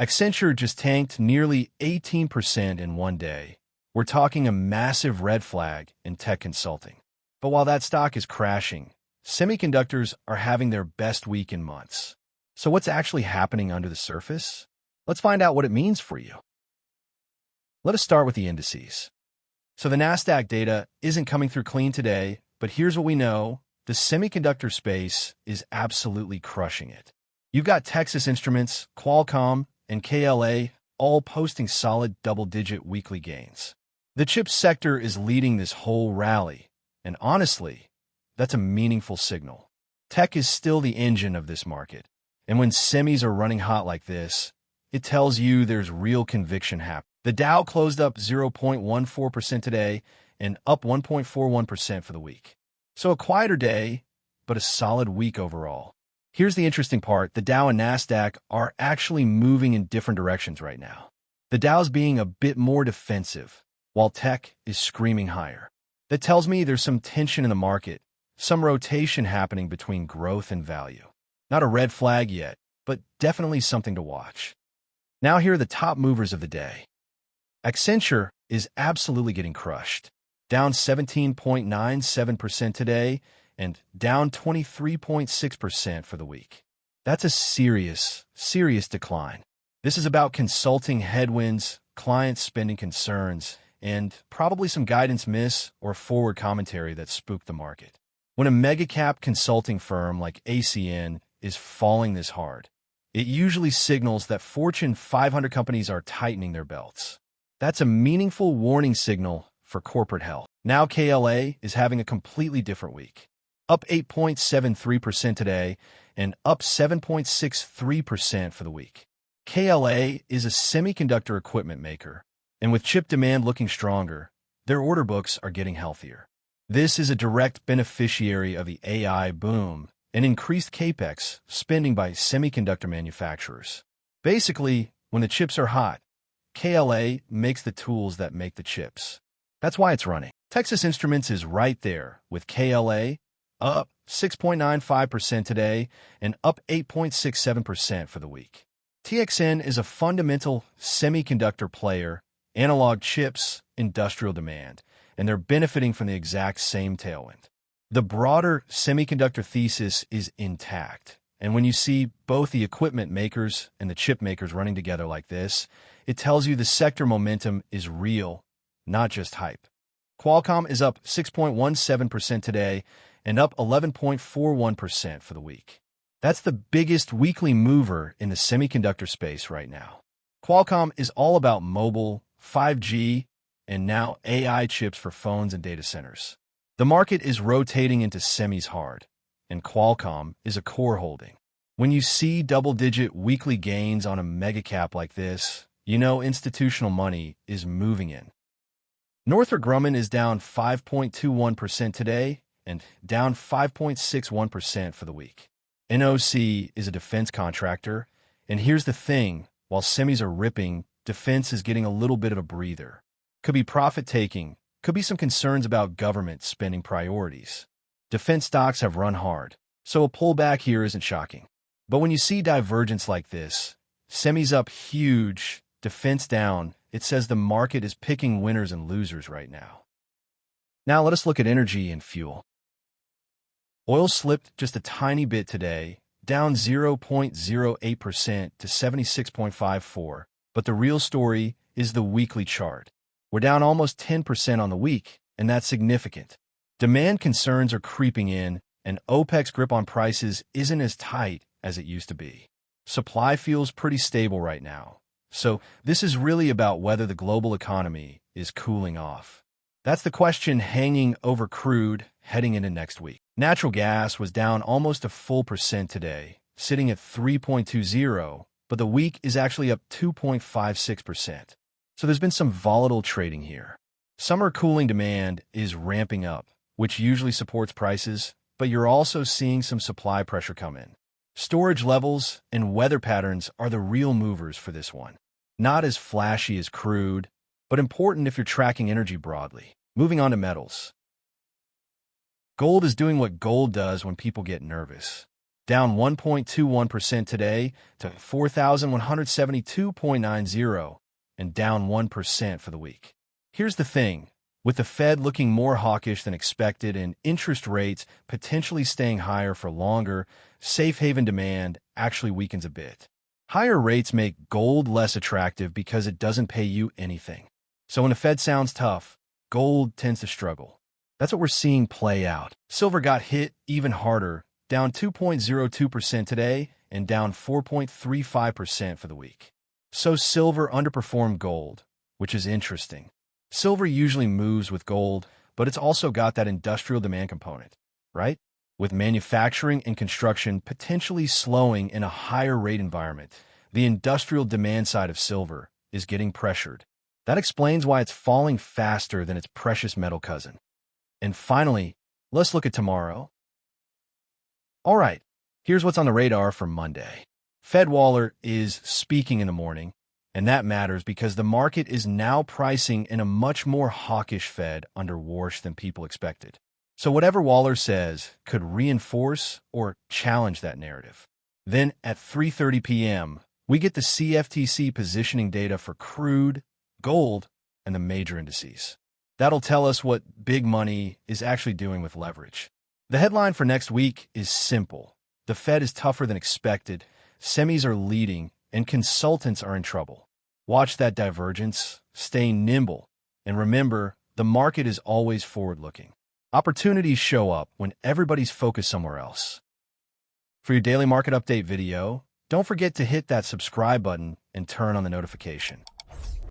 Accenture just tanked nearly 18% in one day. We're talking a massive red flag in tech consulting. But while that stock is crashing, semiconductors are having their best week in months. So what's actually happening under the surface? Let's find out what it means for you. Let us start with the indices. So the Nasdaq data isn't coming through clean today, but here's what we know. The semiconductor space is absolutely crushing it. You've got Texas Instruments, Qualcomm, and KLA all posting solid double-digit weekly gains. The chip sector is leading this whole rally, and honestly, that's a meaningful signal. Tech is still the engine of this market, and when semis are running hot like this, it tells you there's real conviction happening. The Dow closed up 0.14% today and up 1.41% for the week. So a quieter day, but a solid week overall. Here's the interesting part. The Dow and Nasdaq are actually moving in different directions right now. The Dow's being a bit more defensive, while tech is screaming higher. That tells me there's some tension in the market, some rotation happening between growth and value. Not a red flag yet, but definitely something to watch. Now here are the top movers of the day. Accenture is absolutely getting crushed, down 17.97% today and down 23.6% for the week. That's a serious decline. This is about consulting headwinds, client spending concerns, and probably some guidance miss or forward commentary that spooked the market. When a mega-cap consulting firm like ACN is falling this hard, it usually signals that Fortune 500 companies are tightening their belts. That's a meaningful warning signal for corporate health. Now KLA is having a completely different week. Up 8.73% today and up 7.63% for the week. KLA is a semiconductor equipment maker, and with chip demand looking stronger, their order books are getting healthier. This is a direct beneficiary of the AI boom and increased CapEx spending by semiconductor manufacturers. Basically, when the chips are hot, KLA makes the tools that make the chips. That's why it's running. Texas Instruments is right there with KLA up 6.95% today and up 8.67% for the week. TXN is a fundamental semiconductor player, analog chips, industrial demand, and they're benefiting from the exact same tailwind. The broader semiconductor thesis is intact, and when you see both the equipment makers and the chip makers running together like this, it tells you the sector momentum is real, not just hype. Qualcomm is up 6.17% today and up 11.41% for the week. That's the biggest weekly mover in the semiconductor space right now. Qualcomm is all about mobile, 5G, and now AI chips for phones and data centers. The market is rotating into semis hard, and Qualcomm is a core holding. When you see double-digit weekly gains on a mega cap like this, you know institutional money is moving in. Northrop Grumman is down 5.21% today and down 5.61% for the week. NOC is a defense contractor, and here's the thing, while semis are ripping, defense is getting a little bit of a breather. Could be profit-taking, could be some concerns about government spending priorities. Defense stocks have run hard, so a pullback here isn't shocking. But when you see divergence like this, semis up huge, defense down, it says the market is picking winners and losers right now. Now let us look at energy and fuel. Oil slipped just a tiny bit today, down 0.08% to 76.54, but the real story is the weekly chart. We're down almost 10% on the week, and that's significant. Demand concerns are creeping in, and OPEC's grip on prices isn't as tight as it used to be. Supply feels pretty stable right now. So this is really about whether the global economy is cooling off. That's the question hanging over crude heading into next week. Natural gas was down almost a full percent today, sitting at 3.20, but the week is actually up 2.56%. So there's been some volatile trading here. Summer cooling demand is ramping up, which usually supports prices, but you're also seeing some supply pressure come in. Storage levels and weather patterns are the real movers for this one. Not as flashy as crude, but important if you're tracking energy broadly. Moving on to metals. Gold is doing what gold does when people get nervous. down 1.21% today to 4,172.90, and down 1% for the week. Here's the thing. With the Fed looking more hawkish than expected and interest rates potentially staying higher for longer, safe haven demand actually weakens a bit. Higher rates make gold less attractive because it doesn't pay you anything. So when the Fed sounds tough, gold tends to struggle. That's what we're seeing play out. Silver got hit even harder, down 2.02% today and down 4.35% for the week. So silver underperformed gold, which is interesting. Silver usually moves with gold, but it's also got that industrial demand component, right? With manufacturing and construction potentially slowing in a higher rate environment, the industrial demand side of silver is getting pressured. That explains why it's falling faster than its precious metal cousin. And finally, let's look at tomorrow. All right, here's what's on the radar for Monday. Fed Waller is speaking in the morning, and that matters because the market is now pricing in a much more hawkish Fed under Warsh than people expected. So whatever Waller says could reinforce or challenge that narrative. Then at 3:30 p.m., we get the CFTC positioning data for crude, gold, and the major indices. That'll tell us what big money is actually doing with leverage. The headline for next week is simple. The Fed is tougher than expected, semis are leading, and consultants are in trouble. Watch that divergence, stay nimble, and remember, the market is always forward-looking. Opportunities show up when everybody's focused somewhere else. For your daily market update video, don't forget to hit that subscribe button and turn on the notification.